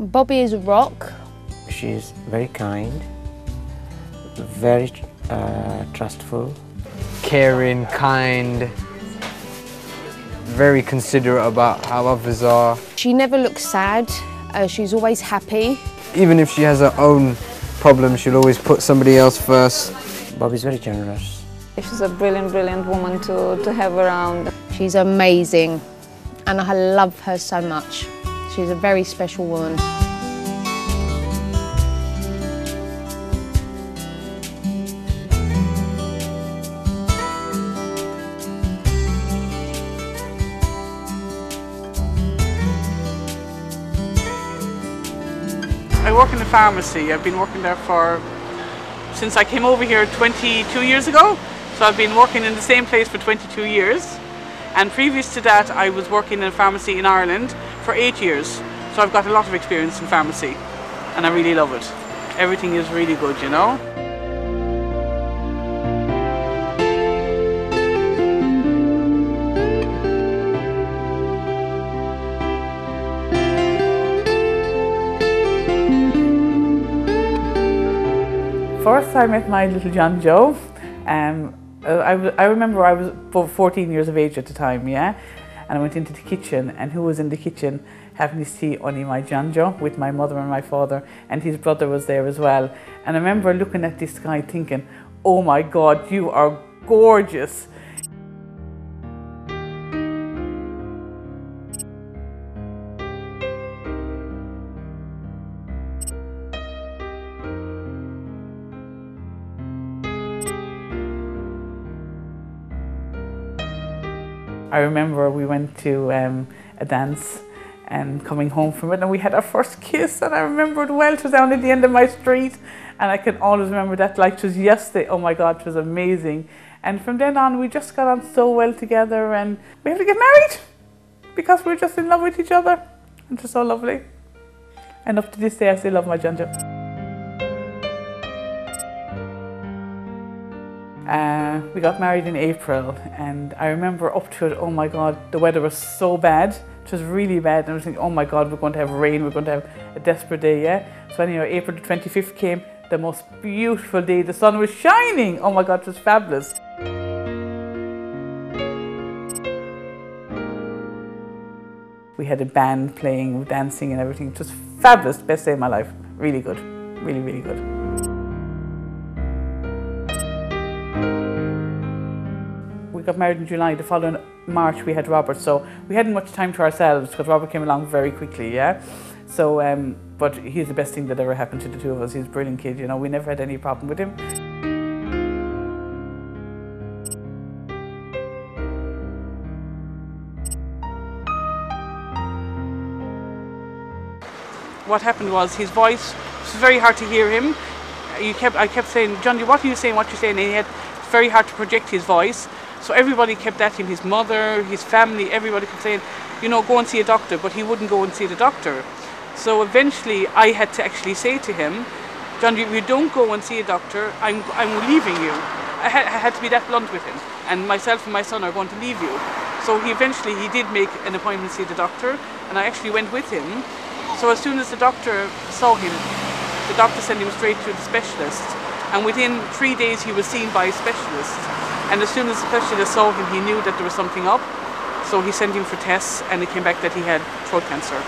Bobby is a rock. She's very kind, very trustful. Caring, kind, very considerate about how others are. She never looks sad, she's always happy. Even if she has her own problems, she'll always put somebody else first. Bobby's very generous. She's a brilliant, brilliant woman to have around. She's amazing and I love her so much. She's a very special woman. I work in the pharmacy. I've been working there since I came over here 22 years ago. So I've been working in the same place for 22 years. And previous to that, I was working in a pharmacy in Ireland for 8 years. So I've got a lot of experience in pharmacy and I really love it. Everything is really good, you know. First I met my little John Joe. I remember I was about 14 years of age at the time, yeah? And I went into the kitchen, and who was in the kitchen having his tea? Only my John Joe with my mother and my father, and his brother was there as well. And I remember looking at this guy thinking, oh my God, you are gorgeous. I remember we went to a dance and coming home from it, and we had our first kiss, and I remember it well. It was down at the end of my street, and I can always remember that like it was yesterday. Oh my God, it was amazing. And from then on, we just got on so well together, and we had to get married because we were just in love with each other. It was so lovely. And up to this day, I still love my John Joe. We got married in April, and I remember up to it, oh my God, the weather was so bad. It was really bad, and I was thinking, oh my God, we're going to have rain, we're going to have a desperate day, yeah? So anyway, April the 25th came, the most beautiful day. The sun was shining. Oh my God, it was fabulous. We had a band playing, dancing and everything. It was fabulous, best day of my life. Really good, really, really good. We got married in July. The following March we had Robert, so we hadn't much time to ourselves because Robert came along very quickly, yeah? So, but he's the best thing that ever happened to the two of us. He's a brilliant kid, you know, we never had any problem with him. What happened was his voice, it was very hard to hear him. I kept saying, Johnny, what are you saying, what are you saying? And he had, it's very hard to project his voice. So everybody kept at him, his mother, his family, everybody kept saying, you know, go and see a doctor, but he wouldn't go and see the doctor. So eventually I had to actually say to him, John, if you don't go and see a doctor, I'm leaving you. I had to be that blunt with him. And myself and my son are going to leave you. So he did make an appointment to see the doctor, and I actually went with him. So as soon as the doctor saw him, the doctor sent him straight to the specialist. And within 3 days he was seen by a specialist. And as soon as the specialist saw him, he knew that there was something up. So he sent him for tests, and it came back that he had throat cancer.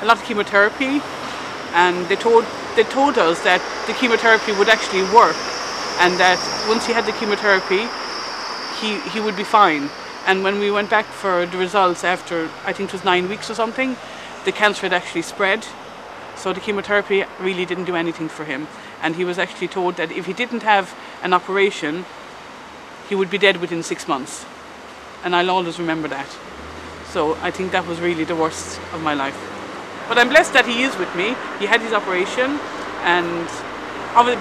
A lot of chemotherapy, and they told us that the chemotherapy would actually work, and that once he had the chemotherapy, he would be fine. And when we went back for the results after, I think it was 9 weeks or something, the cancer had actually spread. So the chemotherapy really didn't do anything for him. And he was actually told that if he didn't have an operation, he would be dead within 6 months. And I'll always remember that. So I think that was really the worst of my life. But I'm blessed that he is with me. He had his operation,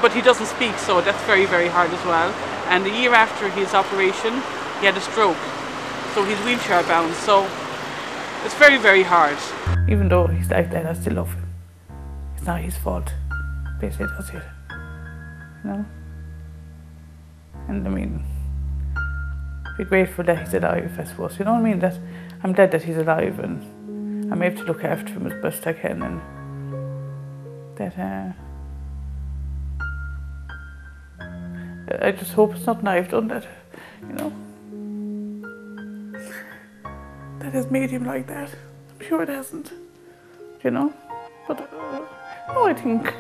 but he doesn't speak, so that's very, very hard as well. And the year after his operation, he had a stroke. So he's wheelchair bound, so it's very, very hard. Even though he's like that, I still love him. It's not his fault. Basically, that's it. You know? And I mean, be grateful that he's alive, I suppose. You know what I mean? That I'm glad that he's alive, and I may have to look after him as best I can, and that I just hope it's not I've done that, you know, that has made him like that. I'm sure it hasn't, you know, but no, I think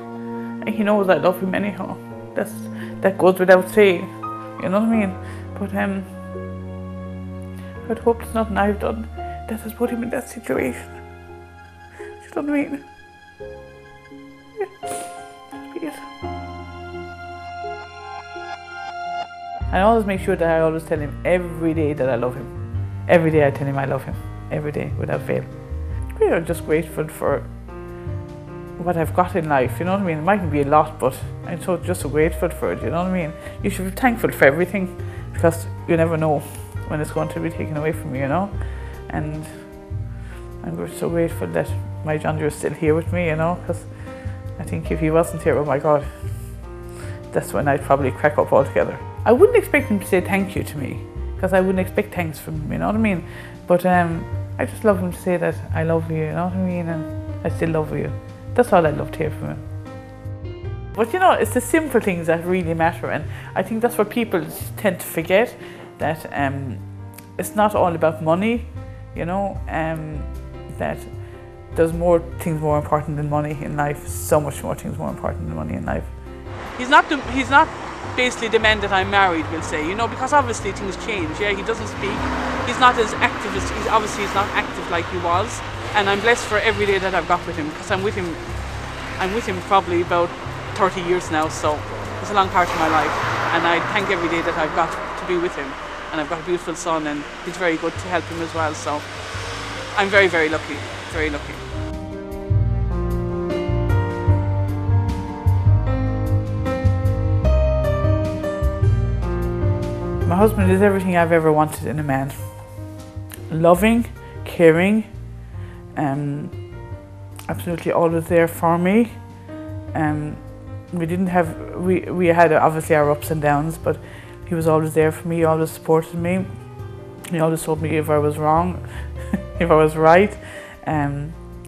he knows I love him anyhow. That goes without saying, you know what I mean? But I'd hope it's not I've done that has put him in that situation. You know what I mean? Yeah. I always make sure that I always tell him every day that I love him. Every day I tell him I love him. Every day, without fail. We are just grateful for what I've got in life, you know what I mean? It mightn't be a lot, but I'm just so grateful for it, you know what I mean? You should be thankful for everything, because you never know when it's going to be taken away from you, you know? And I'm so grateful that my John is still here with me, you know, because I think if he wasn't here, oh my God, that's when I'd probably crack up altogether. I wouldn't expect him to say thank you to me, because I wouldn't expect thanks from him, you know what I mean? But I just love him to say that I love you, you know what I mean? And I still love you. That's all I'd love to hear from him. But you know, it's the simple things that really matter, and I think that's where people tend to forget, that it's not all about money, you know, that there's things more important than money in life, so much more things more important than money in life. He's not basically the man that I'm married, we'll say, you know, because obviously things change, yeah, he doesn't speak, he's not as active as, he's not active like he was, and I'm blessed for every day that I've got with him, because I'm with him probably about 30 years now, so it's a long part of my life, and I thank every day that I've got to be with him, and I've got a beautiful son, and he's very good to help him as well, so I'm very, very lucky, very lucky. My husband is everything I've ever wanted in a man. Loving, caring, absolutely always there for me. We had obviously our ups and downs, but he was always there for me, always supported me. He always told me if I was wrong, if I was right.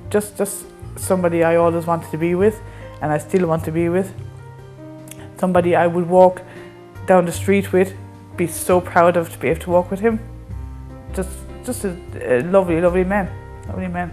Just somebody I always wanted to be with, and I still want to be with. Somebody I would walk down the street with, be so proud of to be able to walk with him. Just a lovely, lovely man. Lovely man.